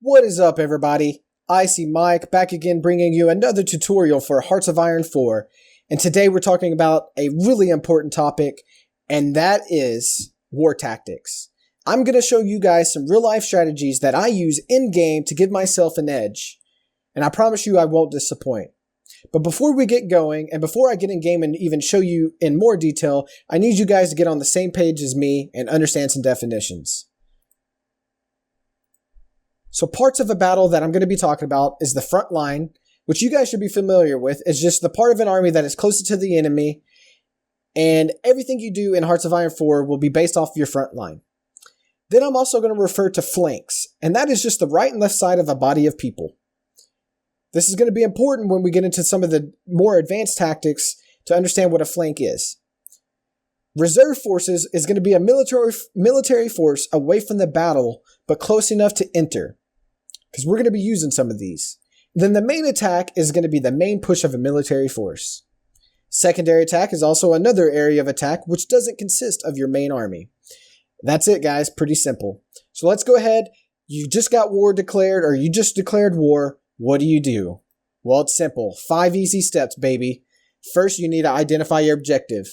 What is up, everybody? IcyyMike back again, bringing you another tutorial for Hearts of Iron 4. And today we're talking about a really important topic, and that is war tactics. I'm going to show you guys some real-life strategies that I use in-game to give myself an edge. And I promise you I won't disappoint. But before we get going, and before I get in-game and even show you in more detail, I need you guys to get on the same page as me and understand some definitions. So parts of a battle that I'm going to be talking about is the front line, which you guys should be familiar with. It's just the part of an army that is closer to the enemy, and everything you do in Hearts of Iron 4 will be based off your front line. Then I'm also going to refer to flanks, and that is just the right and left side of a body of people. This is going to be important when we get into some of the more advanced tactics to understand what a flank is. Reserve forces is going to be a military force away from the battle, but close enough to enter, because we're going to be using some of these. Then the main attack is going to be the main push of a military force. Secondary attack is also another area of attack which doesn't consist of your main army. That's it, guys. Pretty simple. So let's go ahead. You just got war declared, or you just declared war. What do? Well, it's simple. 5 easy steps, baby. First, you need to identify your objective.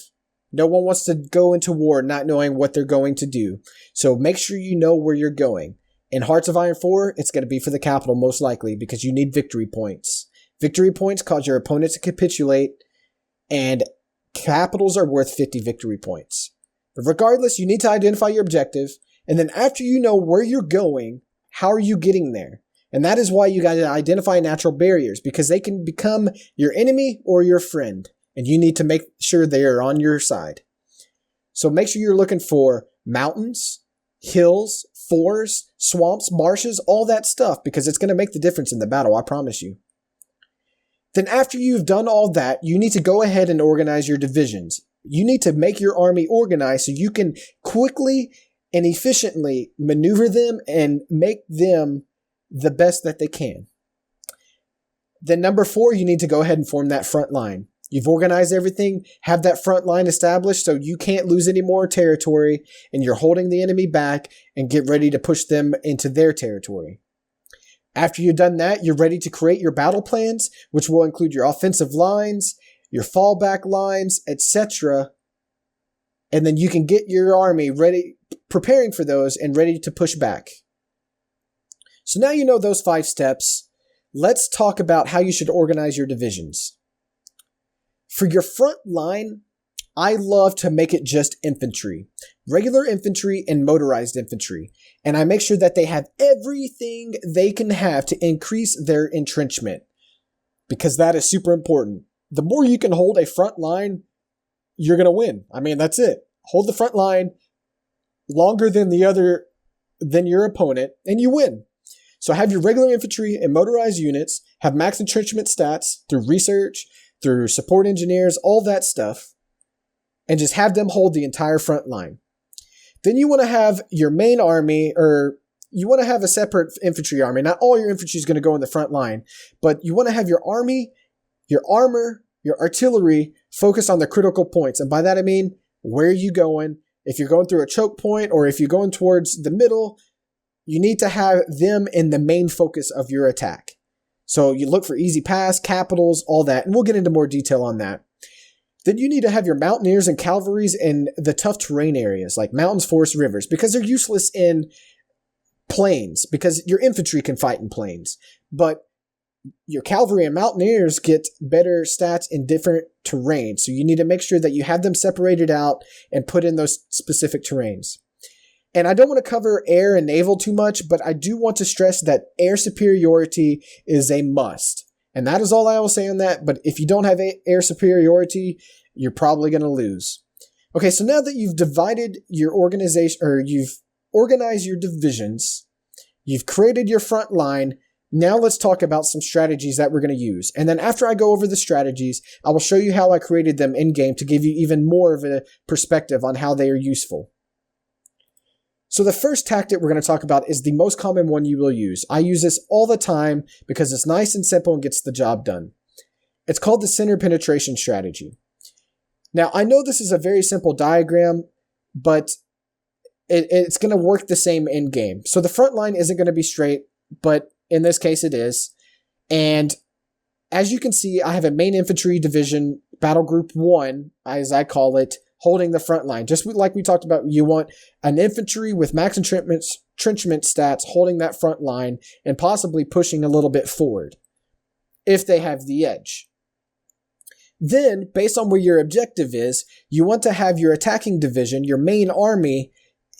No one wants to go into war not knowing what they're going to do. So make sure you know where you're going. In Hearts of Iron 4, it's going to be for the capital most likely, because you need victory points. Victory points cause your opponent to capitulate, and capitals are worth 50 victory points. But regardless, you need to identify your objective, and then after you know where you're going, how are you getting there? And that is why you got to identify natural barriers, because they can become your enemy or your friend, and you need to make sure they are on your side. So make sure you're looking for mountains, hills, forests, swamps, marshes, all that stuff, because it's going to make the difference in the battle, I promise you. Then after you've done all that, you need to go ahead and organize your divisions. You need to make your army organized so you can quickly and efficiently maneuver them and make them the best that they can. Then number 4, you need to go ahead and form that front line. You've organized everything, have that front line established so you can't lose any more territory, and you're holding the enemy back and get ready to push them into their territory. After you've done that, you're ready to create your battle plans, which will include your offensive lines, your fallback lines, etc. And then you can get your army ready, preparing for those and ready to push back. So now you know those 5 steps. Let's talk about how you should organize your divisions. For your front line, I love to make it just infantry. Regular infantry and motorized infantry. And I make sure that they have everything they can have to increase their entrenchment, because that is super important. The more you can hold a front line, you're going to win. I mean, that's it. Hold the front line longer than your opponent, and you win. So have your regular infantry and motorized units have max entrenchment stats through research, through support engineers, all that stuff, and just have them hold the entire front line. Then you want to have your main army, or you want to have a separate infantry army. Not all your infantry is going to go in the front line, but you want to have your army, your armor, your artillery focus on the critical points. And by that I mean, where are you going? If you're going through a choke point, or if you're going towards the middle, you need to have them in the main focus of your attack. So you look for easy pass, capitals, all that, and we'll get into more detail on that. Then you need to have your mountaineers and cavalries in the tough terrain areas like mountains, forests, rivers, because they're useless in plains, because your infantry can fight in plains. But your cavalry and mountaineers get better stats in different terrains. So you need to make sure that you have them separated out and put in those specific terrains. And I don't want to cover air and naval too much, but I do want to stress that air superiority is a must. And that is all I will say on that. But if you don't have air superiority, you're probably going to lose. Okay, so now that you've divided your organization, or you've organized your divisions, you've created your front line, now let's talk about some strategies that we're going to use. And then after I go over the strategies, I will show you how I created them in-game to give you even more of a perspective on how they are useful. So the first tactic we're going to talk about is the most common one you will use. I use this all the time because it's nice and simple and gets the job done. It's called the center penetration strategy. Now, I know this is a very simple diagram, but it's going to work the same in game. So the front line isn't going to be straight. but in this case it is. And as you can see, I have a main infantry division, battle group 1, as I call it, holding the front line. Just like we talked about, you want an infantry with max entrenchment stats holding that front line and possibly pushing a little bit forward if they have the edge. Then, based on where your objective is, you want to have your attacking division, your main army,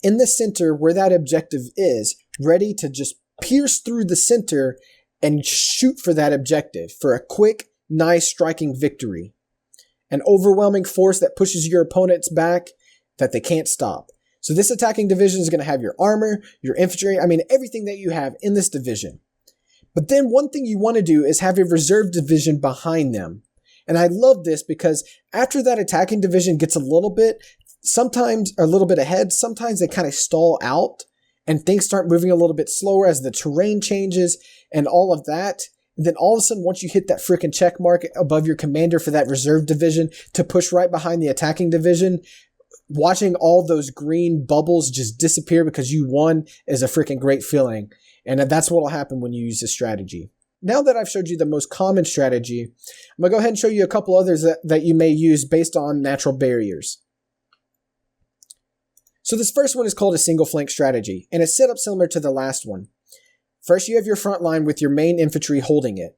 in the center where that objective is, ready to just pierce through the center and shoot for that objective for a quick, nice striking victory. An overwhelming force that pushes your opponents back that they can't stop. So this attacking division is going to have your armor, your infantry, everything that you have in this division. But then one thing you want to do is have a reserve division behind them. And I love this because after that attacking division gets a little bit ahead, sometimes they kind of stall out and things start moving a little bit slower as the terrain changes and all of that. And then all of a sudden, once you hit that freaking check mark above your commander for that reserve division to push right behind the attacking division, watching all those green bubbles just disappear because you won is a freaking great feeling. And that's what will happen when you use this strategy. Now that I've showed you the most common strategy, I'm going to go ahead and show you a couple others that you may use based on natural barriers. So this first one is called a single flank strategy, and it's set up similar to the last one. First, you have your front line with your main infantry holding it.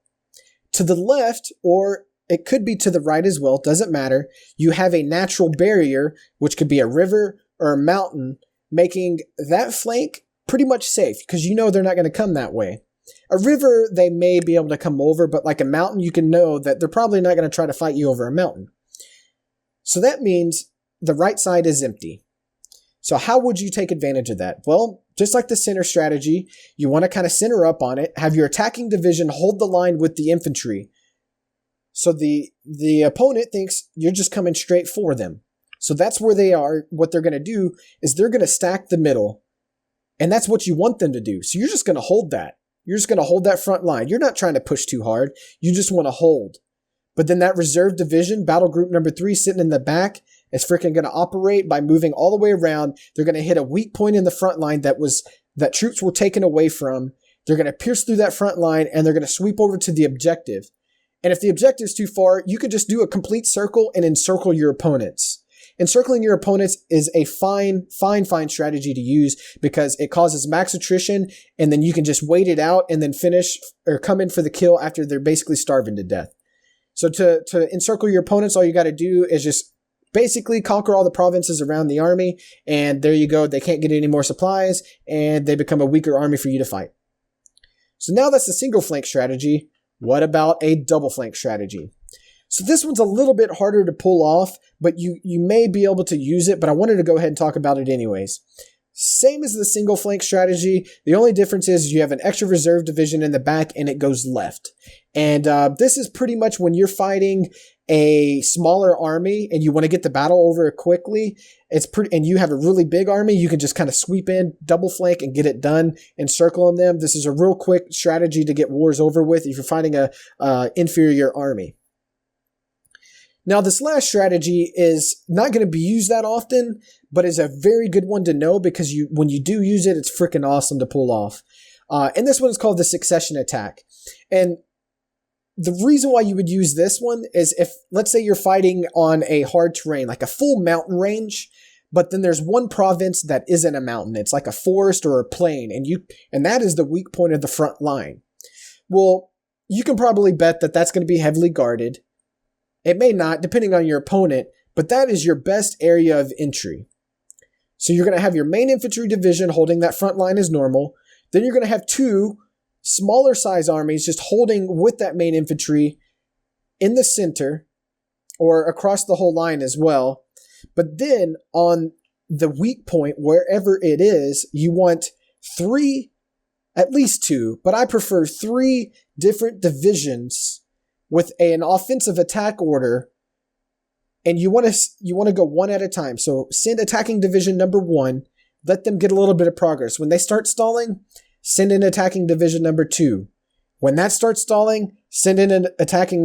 To the left, or it could be to the right as well, doesn't matter, you have a natural barrier, which could be a river or a mountain, making that flank pretty much safe, because you know they're not going to come that way. A river, they may be able to come over, but like a mountain, you can know that they're probably not going to try to fight you over a mountain. So that means the right side is empty. So how would you take advantage of that? Well, just like the center strategy, you want to kind of center up on it, have your attacking division hold the line with the infantry. So the opponent thinks you're just coming straight for them. So that's where they are. What they're going to do is they're going to stack the middle. And that's what you want them to do. So you're just going to hold that. You're just going to hold that front line. You're not trying to push too hard. You just want to hold. But then that reserve division, battle group number 3, sitting in the back, is freaking going to operate by moving all the way around. They're going to hit a weak point in the front line that troops were taken away from. They're going to pierce through that front line, and they're going to sweep over to the objective. And if the objective's too far, you can just do a complete circle and encircle your opponents. Encircling your opponents is a fine strategy to use because it causes max attrition, and then you can just wait it out and then finish or come in for the kill after they're basically starving to death. So to encircle your opponents, all you got to do is just basically conquer all the provinces around the army, and there you go. They can't get any more supplies, and they become a weaker army for you to fight. So now that's the single flank strategy. What about a double flank strategy? So this one's a little bit harder to pull off, but you may be able to use it, but I wanted to go ahead and talk about it anyways. Same as the single flank strategy. The only difference is you have an extra reserve division in the back and it goes left. And this is pretty much when you're fighting a smaller army and you want to get the battle over quickly. And you have a really big army, you can just kind of sweep in, double flank and get it done, encircling them. This is a real quick strategy to get wars over with if you're fighting a inferior army. Now, this last strategy is not going to be used that often, but is a very good one to know because when you do use it, it's freaking awesome to pull off. And this one is called the succession attack. And the reason why you would use this one is if, let's say you're fighting on a hard terrain, like a full mountain range, but then there's one province that isn't a mountain. It's like a forest or a plain, and that is the weak point of the front line. Well, you can probably bet that that's going to be heavily guarded. It may not, depending on your opponent, but that is your best area of entry. So you're going to have your main infantry division holding that front line as normal. Then you're going to have 2 smaller size armies just holding with that main infantry in the center or across the whole line as well. But then on the weak point, wherever it is, you want 3, at least 2, but I prefer 3 different divisions with an offensive attack order, and you want to go one at a time. So send attacking division number 1, let them get a little bit of progress. When they start stalling, send in attacking division number 2. When that starts stalling, send in an attacking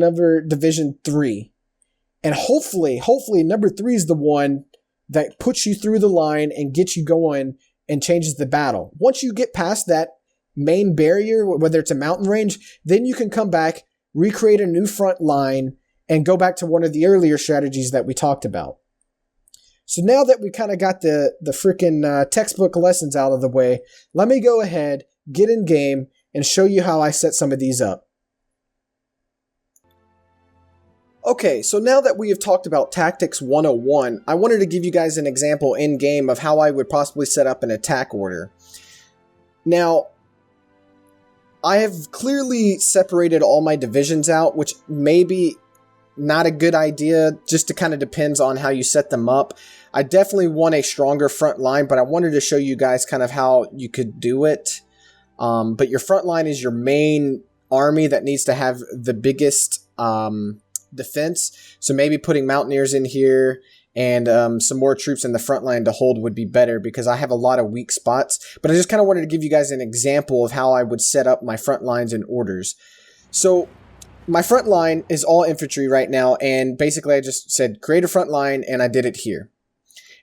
division 3. And hopefully number 3 is the one that puts you through the line and gets you going and changes the battle. Once you get past that main barrier, whether it's a mountain range, then you can come back, recreate a new front line, and go back to one of the earlier strategies that we talked about. So now that we kind of got the freaking textbook lessons out of the way, let me go ahead, get in game, and show you how I set some of these up. Okay, so now that we have talked about Tactics 101, I wanted to give you guys an example in game of how I would possibly set up an attack order. Now, I have clearly separated all my divisions out, which may be not a good idea, just it kind of depends on how you set them up. I definitely want a stronger front line, but I wanted to show you guys kind of how you could do it. But your front line is your main army that needs to have the biggest defense. So maybe putting mountaineers in here and some more troops in the front line to hold would be better because I have a lot of weak spots. But I just kind of wanted to give you guys an example of how I would set up my front lines and orders. So my front line is all infantry right now, and basically I just said create a front line, and I did it here.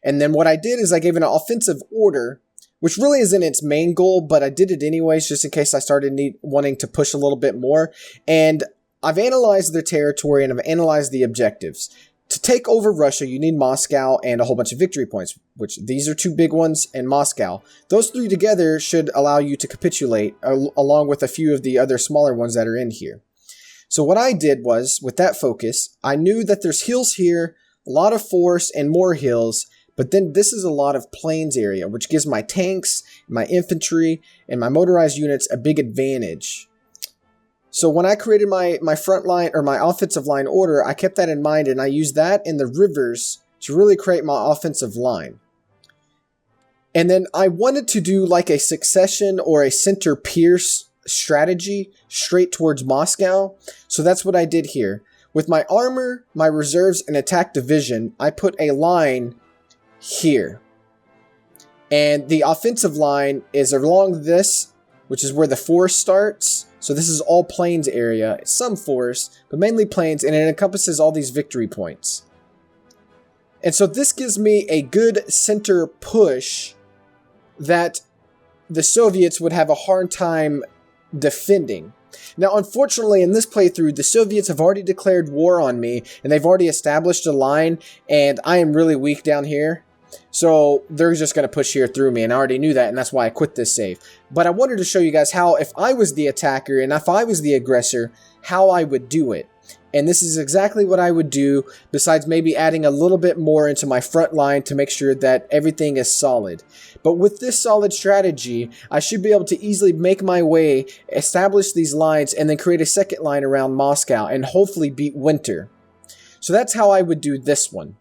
And then what I did is I gave an offensive order, which really isn't its main goal, but I did it anyways just in case I started wanting to push a little bit more. And I've analyzed their territory and I've analyzed the objectives. To take over Russia, you need Moscow and a whole bunch of victory points, which these are 2 big ones, and Moscow. Those 3 together should allow you to capitulate, along with a few of the other smaller ones that are in here. So what I did was, with that focus, I knew that there's hills here, a lot of force and more hills, but then this is a lot of plains area, which gives my tanks, my infantry, and my motorized units a big advantage. So when I created my front line or my offensive line order, I kept that in mind and I used that in the rivers to really create my offensive line. And then I wanted to do like a succession or a center pierce strategy straight towards Moscow. So that's what I did here. With my armor, my reserves, and attack division, I put a line here. And the offensive line is along this, which is where the forest starts. So this is all plains area, some forest, but mainly plains, and it encompasses all these victory points. And so this gives me a good center push that the Soviets would have a hard time defending. Now, unfortunately, in this playthrough, the Soviets have already declared war on me, and they've already established a line, and I am really weak down here. So they're just going to push here through me, and I already knew that, and that's why I quit this save. But I wanted to show you guys how, if I was the attacker and if I was the aggressor, how I would do it. And this is exactly what I would do, besides maybe adding a little bit more into my front line to make sure that everything is solid. But with this solid strategy, I should be able to easily make my way, establish these lines, and then create a second line around Moscow, and hopefully beat Winter. So that's how I would do this one.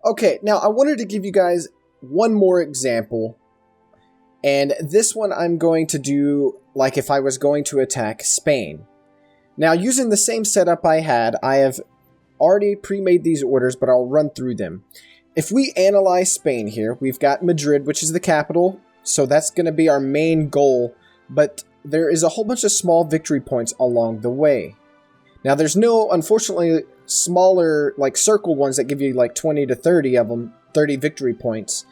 Okay, now I wanted to give you guys one more example, and this one I'm going to do like if I was going to attack Spain. Now, using the same setup I had, I have already pre-made these orders, but I'll run through them. If we analyze Spain here, we've got Madrid, which is the capital, so that's going to be our main goal, but there is a whole bunch of small victory points along the way. Now, there's no, unfortunately, smaller, like, circle ones that give you, like, 20 to 30 of them, 30 victory points,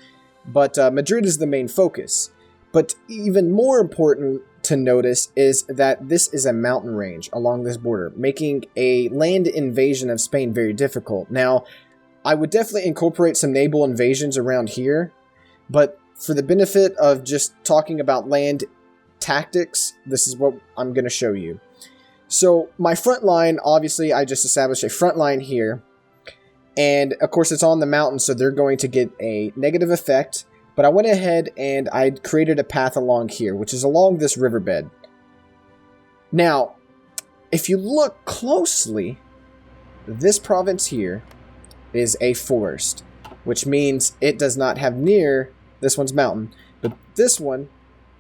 but Madrid is the main focus. But even more important to notice is that this is a mountain range along this border, making a land invasion of Spain very difficult. Now, I would definitely incorporate some naval invasions around here, but for the benefit of just talking about land tactics, this is what I'm going to show you. So my front line, obviously, I just established a front line here, and of course it's on the mountain, so they're going to get a negative effect. But I went ahead and I created a path along here, which is along this riverbed. Now, if you look closely, this province here is a forest, which means it does not have near, this one's mountain, but this one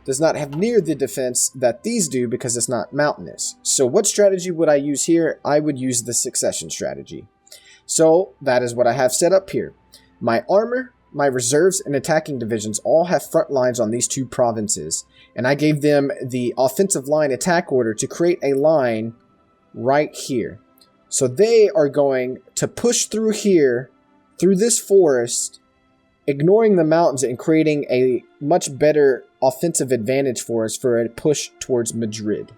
does not have near the defense that these do because it's not mountainous. So what strategy would I use here? I would use the succession strategy. So that is what I have set up here. My armor, my reserves, and attacking divisions all have front lines on these two provinces, and I gave them the offensive line attack order to create a line right here. So they are going to push through here, through this forest, ignoring the mountains and creating a much better offensive advantage for us for a push towards Madrid.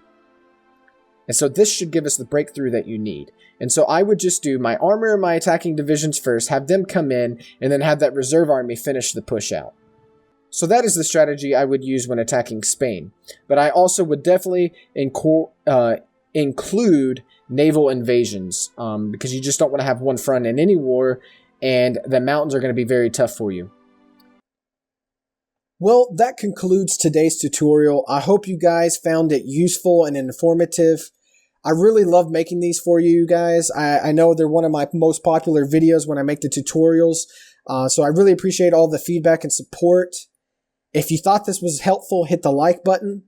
And so this should give us the breakthrough that you need. And so I would just do my armor and my attacking divisions first, have them come in, and then have that reserve army finish the push out. So that is the strategy I would use when attacking Spain. But I also would definitely include naval invasions, because you just don't want to have one front in any war, and the mountains are going to be very tough for you. Well, that concludes today's tutorial. I hope you guys found it useful and informative. I really love making these for you guys. I know they're one of my most popular videos when I make the tutorials, so I really appreciate all the feedback and support. If you thought this was helpful, hit the like button.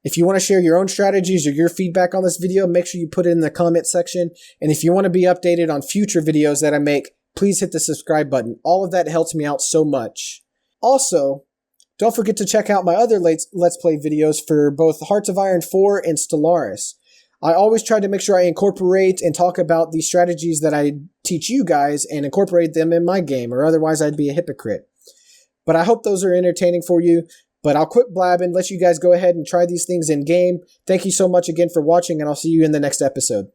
If you want to share your own strategies or your feedback on this video, make sure you put it in the comment section. And if you want to be updated on future videos that I make, please hit the subscribe button. All of that helps me out so much. Also, don't forget to check out my other Let's Play videos for both Hearts of Iron 4 and Stellaris. I always try to make sure I incorporate and talk about these strategies that I teach you guys and incorporate them in my game, or otherwise I'd be a hypocrite. But I hope those are entertaining for you. But I'll quit blabbing, let you guys go ahead and try these things in game. Thank you so much again for watching, and I'll see you in the next episode.